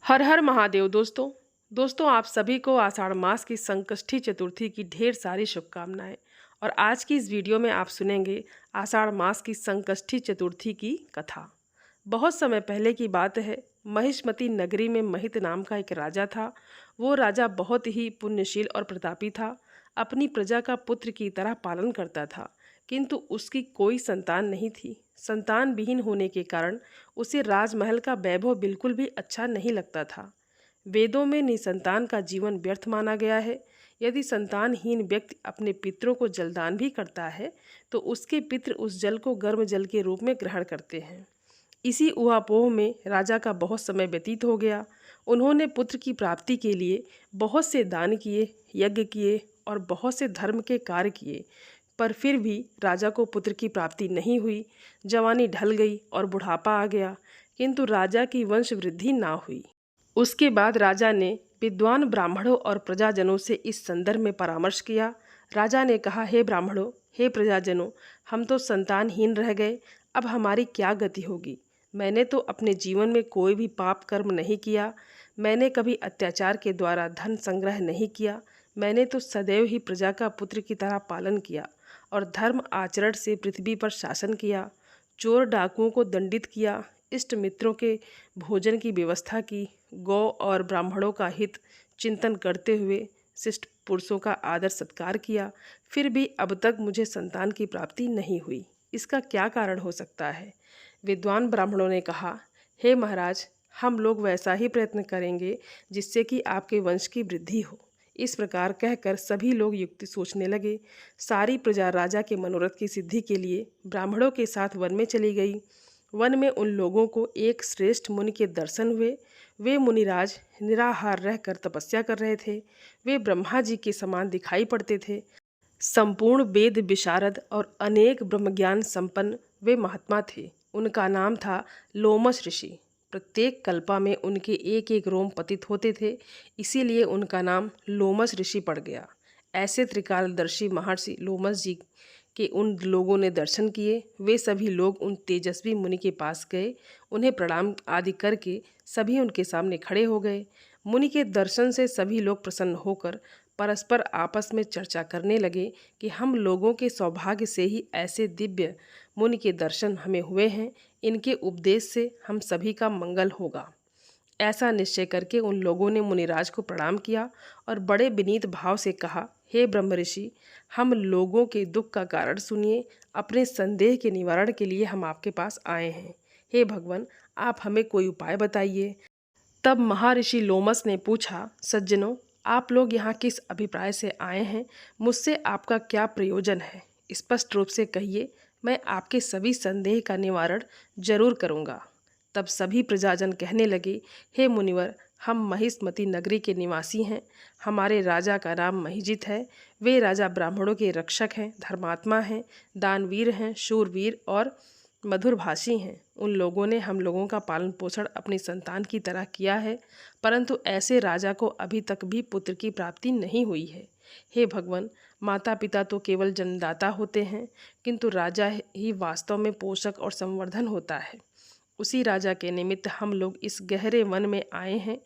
हर हर महादेव। दोस्तों आप सभी को आषाढ़ मास की संकष्टी चतुर्थी की ढेर सारी शुभकामनाएं। और आज की इस वीडियो में आप सुनेंगे आषाढ़ मास की संकष्टी चतुर्थी की कथा। बहुत समय पहले की बात है। महिष्मती नगरी में महित नाम का एक राजा था। वो राजा बहुत ही पुण्यशील और प्रतापी था। अपनी प्रजा का पुत्र की तरह पालन करता था, किंतु उसकी कोई संतान नहीं थी। संतान विहीन होने के कारण उसे राजमहल का वैभव बिल्कुल भी अच्छा नहीं लगता था। वेदों में निसंतान का जीवन व्यर्थ माना गया है। यदि संतानहीन व्यक्ति अपने पितरों को जलदान भी करता है तो उसके पितृ उस जल को गर्म जल के रूप में ग्रहण करते हैं। इसी ऊहापोह में राजा का बहुत समय व्यतीत हो गया। उन्होंने पुत्र की प्राप्ति के लिए बहुत से दान किए, यज्ञ किए और बहुत से धर्म के कार्य किए, पर फिर भी राजा को पुत्र की प्राप्ति नहीं हुई। जवानी ढल गई और बुढ़ापा आ गया, किंतु राजा की वंश वृद्धि ना हुई। उसके बाद राजा ने विद्वान ब्राह्मणों और प्रजाजनों से इस संदर्भ में परामर्श किया। राजा ने कहा, हे ब्राह्मणों, हे प्रजाजनों, हम तो संतानहीन रह गए, अब हमारी क्या गति होगी। मैंने तो अपने जीवन में कोई भी पाप कर्म नहीं किया। मैंने कभी अत्याचार के द्वारा धन संग्रह नहीं किया। मैंने तो सदैव ही प्रजा का पुत्र की तरह पालन किया और धर्म आचरण से पृथ्वी पर शासन किया। चोर डाकुओं को दंडित किया, इष्ट मित्रों के भोजन की व्यवस्था की, गौ और ब्राह्मणों का हित चिंतन करते हुए शिष्ट पुरुषों का आदर सत्कार किया। फिर भी अब तक मुझे संतान की प्राप्ति नहीं हुई। इसका क्या कारण हो सकता है। विद्वान ब्राह्मणों ने कहा, हे महाराज, हम लोग वैसा ही प्रयत्न करेंगे जिससे कि आपके वंश की वृद्धि हो। इस प्रकार कहकर सभी लोग युक्ति सोचने लगे। सारी प्रजा राजा के मनोरथ की सिद्धि के लिए ब्राह्मणों के साथ वन में चली गई। वन में उन लोगों को एक श्रेष्ठ मुनि के दर्शन हुए। वे मुनिराज निराहार रहकर तपस्या कर रहे थे। वे ब्रह्मा जी के समान दिखाई पड़ते थे। संपूर्ण वेद विशारद और अनेक ब्रह्मज्ञान संपन्न वे महात्मा थे। उनका नाम था लोमश ऋषि। प्रत्येक कल्पा में उनके एक एक रोम पतित होते थे, इसीलिए उनका नाम लोमश ऋषि पड़ गया। ऐसे त्रिकालदर्शी महर्षि लोमश जी के उन लोगों ने दर्शन किए। वे सभी लोग उन तेजस्वी मुनि के पास गए। उन्हें प्रणाम आदि करके सभी उनके सामने खड़े हो गए। मुनि के दर्शन से सभी लोग प्रसन्न होकर परस्पर आपस में चर्चा करने लगे कि हम लोगों के सौभाग्य से ही ऐसे दिव्य मुनि के दर्शन हमें हुए हैं। इनके उपदेश से हम सभी का मंगल होगा। ऐसा निश्चय करके उन लोगों ने मुनिराज को प्रणाम किया और बड़े विनीत भाव से कहा, हे ब्रह्म ऋषि, हम लोगों के दुख का कारण सुनिए। अपने संदेह के निवारण के लिए हम आपके पास आए हैं। हे भगवान, आप हमें कोई उपाय बताइए। तब महर्षि लोमस ने पूछा, सज्जनों, आप लोग यहाँ किस अभिप्राय से आए हैं। मुझसे आपका क्या प्रयोजन है। स्पष्ट रूप से कहिए, मैं आपके सभी संदेह का निवारण जरूर करूँगा। तब सभी प्रजाजन कहने लगे, हे मुनिवर, हम महिष्मती नगरी के निवासी हैं। हमारे राजा का नाम महिजित है। वे राजा ब्राह्मणों के रक्षक हैं, धर्मात्मा हैं, दानवीर हैं, शूरवीर और मधुरभाषी हैं। उन लोगों ने हम लोगों का पालन पोषण अपनी संतान की तरह किया है, परंतु ऐसे राजा को अभी तक भी पुत्र की प्राप्ति नहीं हुई है। हे भगवान, माता पिता तो केवल जन्मदाता होते हैं, किंतु राजा ही वास्तव में पोषक और संवर्धन होता है। उसी राजा के निमित्त हम लोग इस गहरे वन में आए हैं।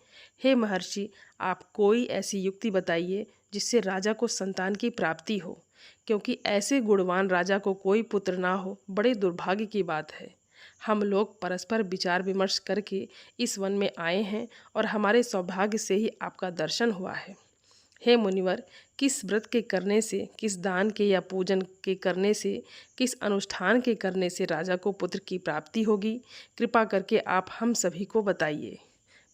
हे महर्षि, आप कोई ऐसी युक्ति बताइए जिससे राजा को संतान की प्राप्ति हो, क्योंकि ऐसे गुणवान राजा को कोई पुत्र ना हो बड़े दुर्भाग्य की बात है। हम लोग परस्पर विचार विमर्श करके इस वन में आए हैं और हमारे सौभाग्य से ही आपका दर्शन हुआ है। हे मुनिवर, किस व्रत के करने से, किस दान के या पूजन के करने से, किस अनुष्ठान के करने से राजा को पुत्र की प्राप्ति होगी, कृपा करके आप हम सभी को बताइए।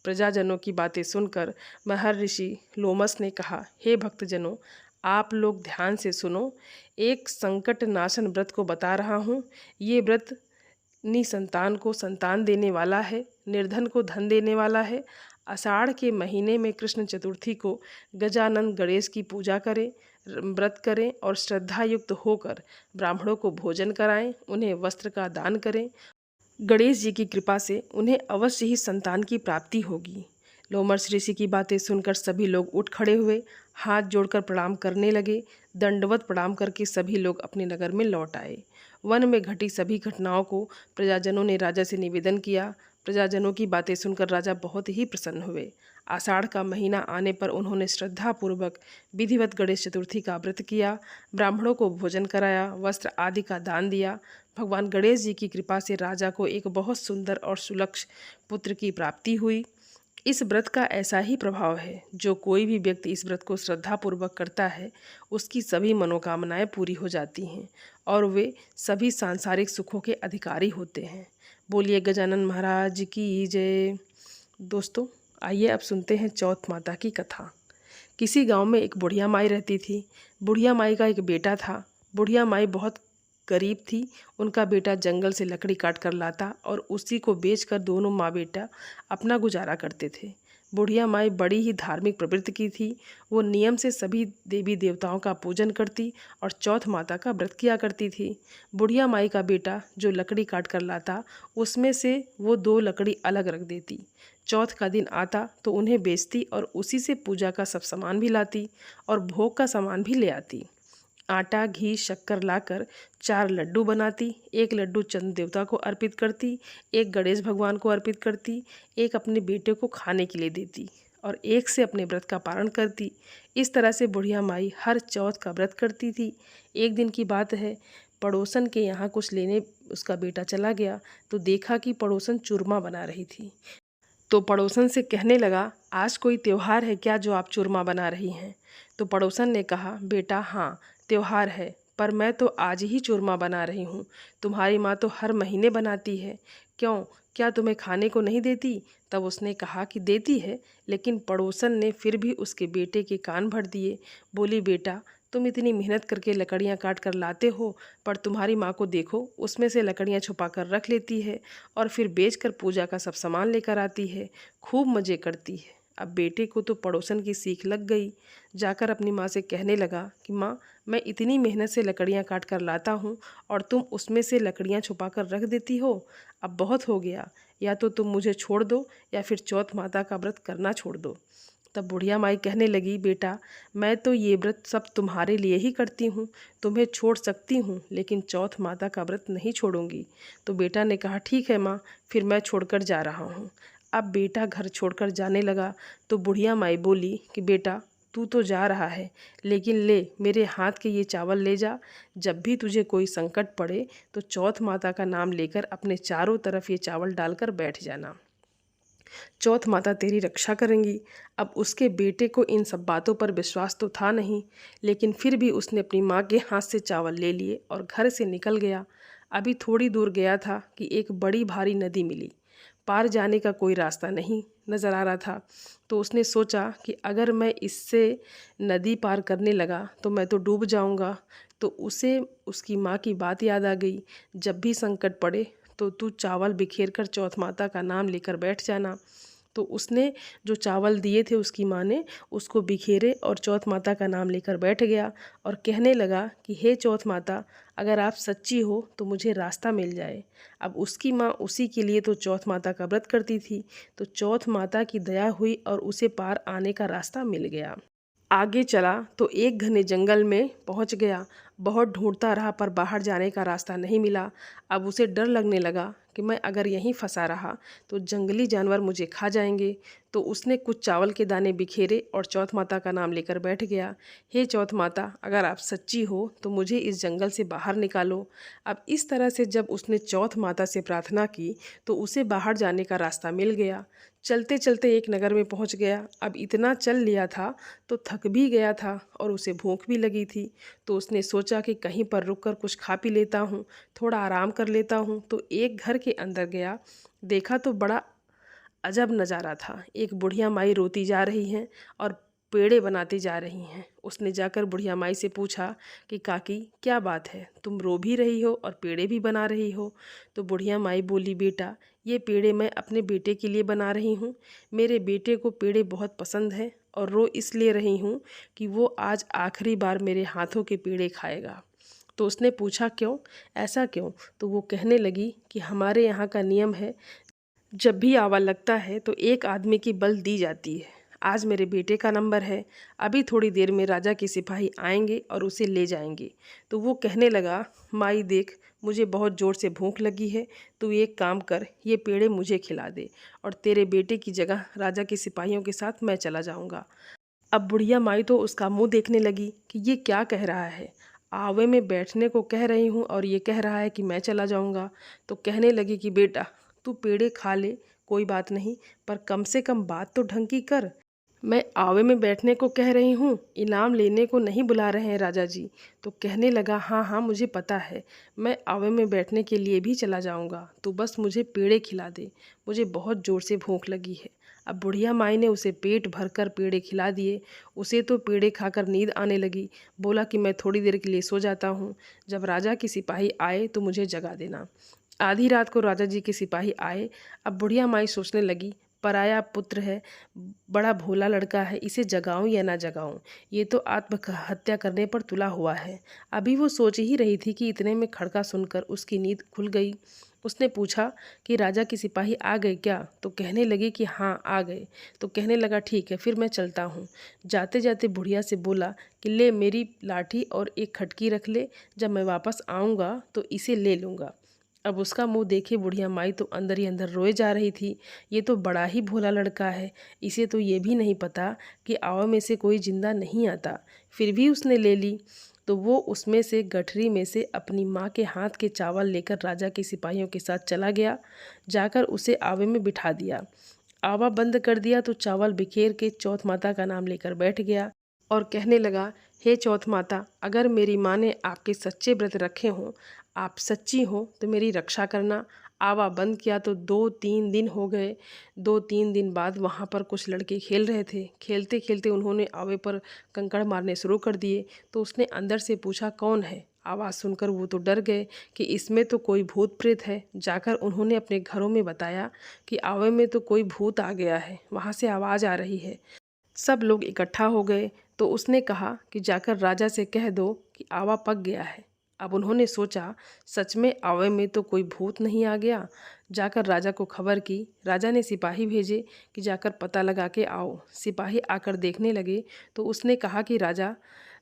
प्रजाजनों की बातें सुनकर महर्षि लोमस ने कहा, हे भक्तजनों, आप लोग ध्यान से सुनो। एक संकट नाशन व्रत को बता रहा हूँ। ये व्रत निसंतान को संतान देने वाला है, निर्धन को धन देने वाला है। आषाढ़ के महीने में कृष्ण चतुर्थी को गजानन गणेश की पूजा करें, व्रत करें और श्रद्धा युक्त होकर ब्राह्मणों को भोजन कराएं, उन्हें वस्त्र का दान करें। गणेश जी की कृपा से उन्हें अवश्य ही संतान की प्राप्ति होगी। लोमश ऋषि की बातें सुनकर सभी लोग उठ खड़े हुए, हाथ जोड़कर प्रणाम करने लगे। दंडवत प्रणाम करके सभी लोग अपने नगर में लौट आए। वन में घटी सभी घटनाओं को प्रजाजनों ने राजा से निवेदन किया। प्रजाजनों की बातें सुनकर राजा बहुत ही प्रसन्न हुए। आषाढ़ का महीना आने पर उन्होंने श्रद्धापूर्वक विधिवत गणेश चतुर्थी का व्रत किया, ब्राह्मणों को भोजन कराया, वस्त्र आदि का दान दिया। भगवान गणेश जी की कृपा से राजा को एक बहुत सुंदर और सुलक्ष पुत्र की प्राप्ति हुई। इस व्रत का ऐसा ही प्रभाव है, जो कोई भी व्यक्ति इस व्रत को श्रद्धापूर्वक करता है उसकी सभी मनोकामनाएं पूरी हो जाती हैं और वे सभी सांसारिक सुखों के अधिकारी होते हैं। बोलिए गजानन महाराज की जय। दोस्तों, आइए अब सुनते हैं चौथ माता की कथा। किसी गांव में एक बुढ़िया माई रहती थी। बुढ़िया माई का एक बेटा था। बुढ़िया माई बहुत गरीब थी। उनका बेटा जंगल से लकड़ी काट कर लाता और उसी को बेचकर दोनों माँ बेटा अपना गुजारा करते थे। बुढ़िया माई बड़ी ही धार्मिक प्रवृत्ति की थी। वो नियम से सभी देवी देवताओं का पूजन करती और चौथ माता का व्रत किया करती थी। बुढ़िया माई का बेटा जो लकड़ी काट कर लाता, उसमें से वो 2 लकड़ी अलग रख देती। चौथ का दिन आता तो उन्हें बेचती और उसी से पूजा का सब सामान भी लाती और भोग का सामान भी ले आती। आटा, घी, शक्कर लाकर 4 लड्डू बनाती। 1 लड्डू चंद्र देवता को अर्पित करती, 1 गणेश भगवान को अर्पित करती, 1 अपने बेटे को खाने के लिए देती और 1 से अपने व्रत का पारण करती। इस तरह से बुढ़िया माई हर चौथ का व्रत करती थी। एक दिन की बात है, पड़ोसन के यहाँ कुछ लेने उसका बेटा चला गया तो देखा कि पड़ोसन चूरमा बना रही थी। तो पड़ोसन से कहने लगा, आज कोई त्योहार है क्या जो आप चूरमा बना रही हैं? तो पड़ोसन ने कहा, बेटा हाँ त्योहार है, पर मैं तो आज ही चूरमा बना रही हूँ। तुम्हारी माँ तो हर महीने बनाती है, क्यों, क्या तुम्हें खाने को नहीं देती? तब उसने कहा कि देती है, लेकिन पड़ोसन ने फिर भी उसके बेटे के कान भर दिए। बोली, बेटा तुम इतनी मेहनत करके लकड़ियाँ काट कर लाते हो, पर तुम्हारी माँ को देखो, उसमें से लकड़ियाँ छुपा कर रख लेती है और फिर बेचकर पूजा का सब सामान लेकर आती है, खूब मज़े करती है। अब बेटे को तो पड़ोसन की सीख लग गई। जाकर अपनी माँ से कहने लगा कि माँ, मैं इतनी मेहनत से लकड़ियाँ काट कर लाता हूँ और तुम उसमें से लकड़ियाँ छुपा कर रख देती हो। अब बहुत हो गया, या तो तुम मुझे छोड़ दो या फिर चौथ माता का व्रत करना छोड़ दो। तब बुढ़िया माई कहने लगी, बेटा मैं तो ये व्रत सब तुम्हारे लिए ही करती हूँ, तुम्हें छोड़ सकती हूँ लेकिन चौथ माता का व्रत नहीं छोड़ूंगी। तो बेटा ने कहा, ठीक है माँ, फिर मैं छोड़कर जा रहा हूँ। अब बेटा घर छोड़कर जाने लगा तो बुढ़िया माई बोली कि बेटा तू तो जा रहा है, लेकिन ले मेरे हाथ के ये चावल ले जा। जब भी तुझे कोई संकट पड़े तो चौथ माता का नाम लेकर अपने चारों तरफ ये चावल डालकर बैठ जाना, चौथ माता तेरी रक्षा करेंगी। अब उसके बेटे को इन सब बातों पर विश्वास तो था नहीं, लेकिन फिर भी उसने अपनी माँ के हाथ से चावल ले लिए और घर से निकल गया। अभी थोड़ी दूर गया था कि एक बड़ी भारी नदी मिली। पार जाने का कोई रास्ता नहीं नज़र आ रहा था, तो उसने सोचा कि अगर मैं इससे नदी पार करने लगा तो मैं तो डूब जाऊंगा। तो उसे उसकी माँ की बात याद आ गई, जब भी संकट पड़े तो तू चावल बिखेर कर चौथ माता का नाम लेकर बैठ जाना। तो उसने जो चावल दिए थे उसकी माँ ने, उसको बिखेरे और चौथ माता का नाम लेकर बैठ गया और कहने लगा कि हे चौथ माता, अगर आप सच्ची हो तो मुझे रास्ता मिल जाए। अब उसकी माँ उसी के लिए तो चौथ माता का व्रत करती थी, तो चौथ माता की दया हुई और उसे पार आने का रास्ता मिल गया। आगे चला तो एक घने जंगल में पहुंच गया। बहुत ढूंढता रहा पर बाहर जाने का रास्ता नहीं मिला। अब उसे डर लगने लगा कि मैं अगर यहीं फंसा रहा तो जंगली जानवर मुझे खा जाएंगे। तो उसने कुछ चावल के दाने बिखेरे और चौथ माता का नाम लेकर बैठ गया। हे चौथ माता, अगर आप सच्ची हो तो मुझे इस जंगल से बाहर निकालो। अब इस तरह से जब उसने चौथ माता से प्रार्थना की तो उसे बाहर जाने का रास्ता मिल गया। चलते चलते एक नगर में पहुंच गया। अब इतना चल लिया था तो थक भी गया था और उसे भूख भी लगी थी। तो उसने सोचा कि कहीं पर रुककर कुछ खा पी लेता हूँ, थोड़ा आराम कर लेता हूँ। तो एक घर के अंदर गया, देखा तो बड़ा अजब नज़ारा था। एक बुढ़िया माई रोती जा रही हैं और पेड़े बनाती जा रही हैं। उसने जाकर बुढ़िया माई से पूछा कि काकी क्या बात है, तुम रो भी रही हो और पेड़े भी बना रही हो? तो बुढ़िया माई बोली, बेटा ये पेड़े मैं अपने बेटे के लिए बना रही हूँ। मेरे बेटे को पेड़े बहुत पसंद है और रो इसलिए रही हूँ कि वो आज आखिरी बार मेरे हाथों के पेड़े खाएगा। तो उसने पूछा क्यों, ऐसा क्यों? तो वो कहने लगी कि हमारे यहाँ का नियम है, जब भी आवा लगता है तो एक आदमी की बल दी जाती है। आज मेरे बेटे का नंबर है, अभी थोड़ी देर में राजा के सिपाही आएंगे और उसे ले जाएंगे। तो वो कहने लगा, माई देख, मुझे बहुत ज़ोर से भूख लगी है, तू एक काम कर, ये पेड़े मुझे खिला दे और तेरे बेटे की जगह राजा के सिपाहियों के साथ मैं चला जाऊंगा। अब बुढ़िया माई तो उसका मुंह देखने लगी कि ये क्या कह रहा है। आवे में बैठने को कह रही हूँ और ये कह रहा है कि मैं चला जाऊँगा। तो कहने लगी कि बेटा, तू पेड़े खा ले, कोई बात नहीं, पर कम से कम बात तो ढंग की कर। मैं आवे में बैठने को कह रही हूँ, इनाम लेने को नहीं बुला रहे हैं राजा जी। तो कहने लगा, हाँ हाँ मुझे पता है, मैं आवे में बैठने के लिए भी चला जाऊँगा, तो बस मुझे पेड़े खिला दे, मुझे बहुत ज़ोर से भूख लगी है। अब बुढ़िया माई ने उसे पेट भरकर पेड़े खिला दिए। उसे तो पेड़े खाकर नींद आने लगी। बोला कि मैं थोड़ी देर के लिए सो जाता हूँ, जब राजा की सिपाही आए तो मुझे जगा देना। आधी रात को राजा जी के सिपाही आए। अब बुढ़िया माई सोचने लगी, पराया पुत्र है, बड़ा भोला लड़का है, इसे जगाऊं या ना जगाऊं, ये तो आत्महत्या करने पर तुला हुआ है। अभी वो सोच ही रही थी कि इतने में खड़का सुनकर उसकी नींद खुल गई। उसने पूछा कि राजा की सिपाही आ गए क्या? तो कहने लगी कि हाँ आ गए। तो कहने लगा, ठीक है फिर मैं चलता हूँ। जाते जाते बुढ़िया से बोला कि ले मेरी लाठी और एक खटकी रख ले, जब मैं वापस आऊँगा तो इसे ले लूँगा। अब उसका मुंह देखे बुढ़िया माई तो अंदर ही अंदर रोए जा रही थी। ये तो बड़ा ही भोला लड़का है, इसे तो ये भी नहीं पता कि आवा में से कोई जिंदा नहीं आता। फिर भी उसने ले ली। तो वो उसमें से गठरी में से अपनी माँ के हाथ के चावल लेकर राजा के सिपाहियों के साथ चला गया। जाकर उसे आवे में बिठा दिया। आवा बंद कर दिया तो चावल बिखेर के चौथ माता का नाम लेकर बैठ गया और कहने लगा, हे चौथ माता, अगर मेरी माँ ने आपके सच्चे व्रत रखे हों, आप सच्ची हो तो मेरी रक्षा करना। आवा बंद किया तो 2-3 दिन हो गए। 2-3 दिन बाद वहाँ पर कुछ लड़के खेल रहे थे। खेलते खेलते उन्होंने आवे पर कंकड़ मारने शुरू कर दिए। तो उसने अंदर से पूछा, कौन है? आवाज़ सुनकर वो तो डर गए कि इसमें तो कोई भूत प्रेत है। जाकर उन्होंने अपने घरों में बताया कि आवे में तो कोई भूत आ गया है, वहाँ से आवाज़ आ रही है। सब लोग इकट्ठा हो गए। तो उसने कहा कि जाकर राजा से कह दो कि आवा पक गया है। अब उन्होंने सोचा, सच में आवे में तो कोई भूत नहीं आ गया। जाकर राजा को खबर की। राजा ने सिपाही भेजे कि जाकर पता लगा के आओ। सिपाही आकर देखने लगे तो उसने कहा कि राजा,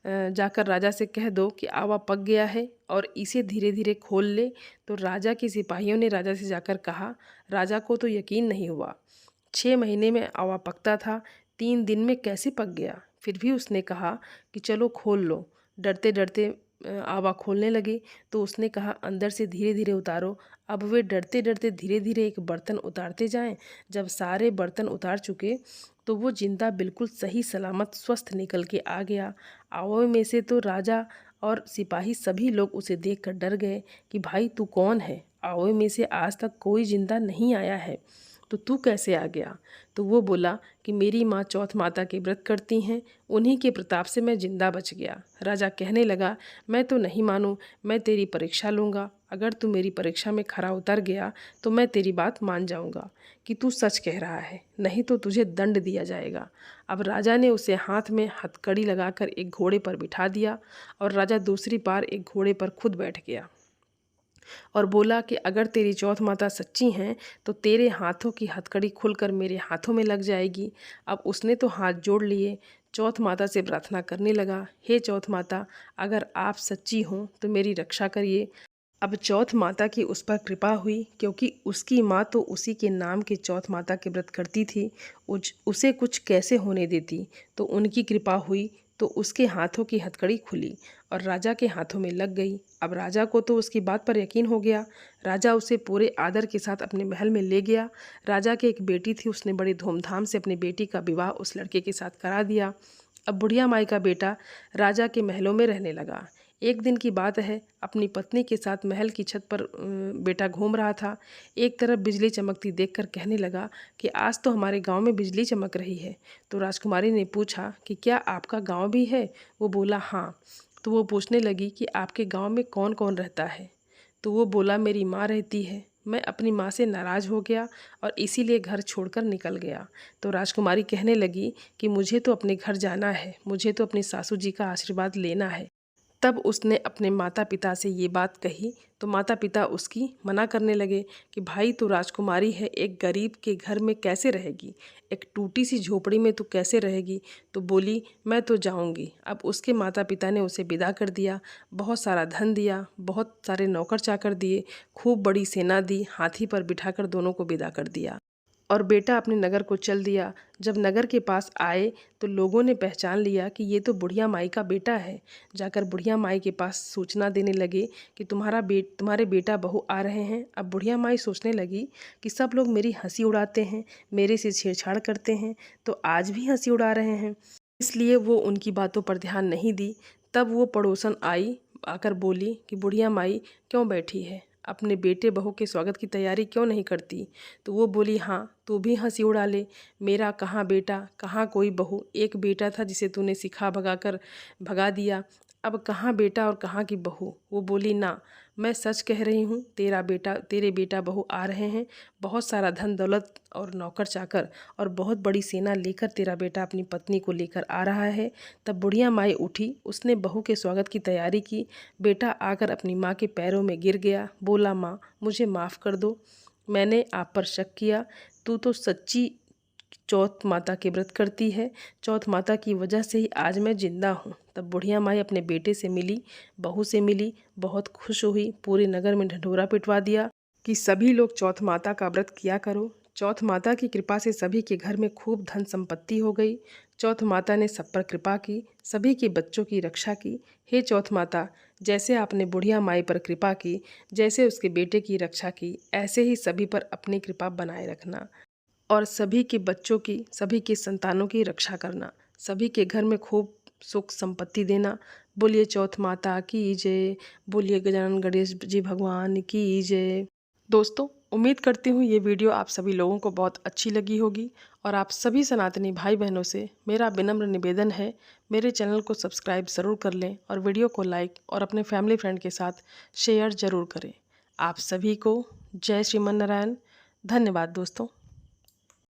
जाकर राजा से कह दो कि आवा पक गया है और इसे धीरे धीरे खोल ले। तो राजा के सिपाहियों ने राजा से जाकर कहा। राजा को तो यकीन नहीं हुआ। 6 महीने में आवा पकता था, 3 दिन में कैसे पक गया? फिर भी उसने कहा कि चलो खोल लो। डरते डरते आवा खोलने लगे। तो उसने कहा, अंदर से धीरे धीरे उतारो। अब वे डरते डरते धीरे धीरे एक बर्तन उतारते जाएं। जब सारे बर्तन उतार चुके तो वो जिंदा बिल्कुल सही सलामत स्वस्थ निकल के आ गया। आवे में से तो राजा और सिपाही सभी लोग उसे देखकर डर गए कि भाई तू कौन है? आवे में से आज तक कोई जिंदा नहीं आया है, तो तू कैसे आ गया? तो वो बोला कि मेरी माँ चौथ माता के व्रत करती हैं, उन्हीं के प्रताप से मैं जिंदा बच गया। राजा कहने लगा, मैं तो नहीं मानूं, मैं तेरी परीक्षा लूँगा। अगर तू मेरी परीक्षा में खरा उतर गया तो मैं तेरी बात मान जाऊँगा कि तू सच कह रहा है, नहीं तो तुझे दंड दिया जाएगा। अब राजा ने उसे हाथ में हथकड़ी लगाकर एक घोड़े पर बिठा दिया और राजा दूसरी बार एक घोड़े पर खुद बैठ गया और बोला कि अगर तेरी चौथ माता सच्ची हैं तो तेरे हाथों की हथकड़ी खुलकर मेरे हाथों में लग जाएगी। अब उसने तो हाथ जोड़ लिए, चौथ माता से प्रार्थना करने लगा, हे चौथ माता, अगर आप सच्ची हों तो मेरी रक्षा करिए। अब चौथ माता की उस पर कृपा हुई, क्योंकि उसकी माँ तो उसी के नाम के चौथ माता के व्रत करती थी। उसे कुछ कैसे होने देती, तो उनकी कृपा हुई तो उसके हाथों की हथकड़ी खुली और राजा के हाथों में लग गई। अब राजा को तो उसकी बात पर यकीन हो गया। राजा उसे पूरे आदर के साथ अपने महल में ले गया। राजा की एक बेटी थी, उसने बड़ी धूमधाम से अपनी बेटी का विवाह उस लड़के के साथ करा दिया। अब बुढ़िया माई का बेटा राजा के महलों में रहने लगा। एक दिन की बात है, अपनी पत्नी के साथ महल की छत पर बेटा घूम रहा था। एक तरफ बिजली चमकती देखकर कहने लगा कि आज तो हमारे गांव में बिजली चमक रही है। तो राजकुमारी ने पूछा कि क्या आपका गांव भी है? वो बोला हाँ। तो वो पूछने लगी कि आपके गांव में कौन कौन रहता है? तो वो बोला, मेरी माँ रहती है। मैं अपनी माँ से नाराज़ हो गया और इसीलिए घर छोड़कर निकल गया। तो राजकुमारी कहने लगी कि मुझे तो अपने घर जाना है, मुझे तो अपनी सासू जी का आशीर्वाद लेना है। तब उसने अपने माता पिता से ये बात कही तो माता पिता उसकी मना करने लगे कि भाई तू राजकुमारी है, एक गरीब के घर में कैसे रहेगी, एक टूटी सी झोपड़ी में तू कैसे रहेगी। तो बोली मैं तो जाऊंगी। अब उसके माता पिता ने उसे विदा कर दिया, बहुत सारा धन दिया, बहुत सारे नौकर चाकर दिए, खूब बड़ी सेना दी, हाथी पर बिठाकर दोनों को विदा कर दिया और बेटा अपने नगर को चल दिया। जब नगर के पास आए तो लोगों ने पहचान लिया कि ये तो बुढ़िया माई का बेटा है। जाकर बुढ़िया माई के पास सूचना देने लगे कि तुम्हारे बेटा बहू आ रहे हैं। अब बुढ़िया माई सोचने लगी कि सब लोग मेरी हंसी उड़ाते हैं, मेरे से छेड़छाड़ करते हैं, तो आज भी हंसी उड़ा रहे हैं, इसलिए वो उनकी बातों पर ध्यान नहीं दी। तब वो पड़ोसन आई, आकर बोली कि बुढ़िया माई क्यों बैठी है, अपने बेटे बहू के स्वागत की तैयारी क्यों नहीं करती। तो वो बोली हाँ तू भी हंसी उड़ा ले, मेरा कहाँ बेटा कहाँ कोई बहू, एक बेटा था जिसे तूने सिखा भगा दिया, अब कहाँ बेटा और कहाँ की बहू। वो बोली ना मैं सच कह रही हूँ, तेरे बेटा बहू आ रहे हैं, बहुत सारा धन दौलत और नौकर चाकर और बहुत बड़ी सेना लेकर तेरा बेटा अपनी पत्नी को लेकर आ रहा है। तब बुढ़िया माई उठी, उसने बहू के स्वागत की तैयारी की। बेटा आकर अपनी माँ के पैरों में गिर गया, बोला माँ मुझे माफ़ कर दो, मैंने आप पर शक किया, तू तो सच्ची चौथ माता के व्रत करती है, चौथ माता की वजह से ही आज मैं जिंदा हूँ। तब बुढ़िया माई अपने बेटे से मिली, बहू से मिली, बहुत खुश हुई, पूरे नगर में ढिंढोरा पिटवा दिया कि सभी लोग चौथ माता का व्रत किया करो। चौथ माता की कृपा से सभी के घर में खूब धन संपत्ति हो गई। चौथ माता ने सब पर कृपा की, सभी के बच्चों की रक्षा की। हे चौथ माता, जैसे आपने बुढ़िया माई पर कृपा की, जैसे उसके बेटे की रक्षा की, ऐसे ही सभी पर अपनी कृपा बनाए रखना और सभी के बच्चों की, सभी के संतानों की रक्षा करना, सभी के घर में खूब सुख संपत्ति देना। बोलिए चौथ माता की जय, बोलिए गजानन गणेश जी भगवान की जय। दोस्तों उम्मीद करती हूँ ये वीडियो आप सभी लोगों को बहुत अच्छी लगी होगी और आप सभी सनातनी भाई बहनों से मेरा विनम्र निवेदन है, मेरे चैनल को सब्सक्राइब ज़रूर कर लें और वीडियो को लाइक और अपने फैमिली फ्रेंड के साथ शेयर ज़रूर करें। आप सभी को जय श्रीमन नारायण। धन्यवाद दोस्तों।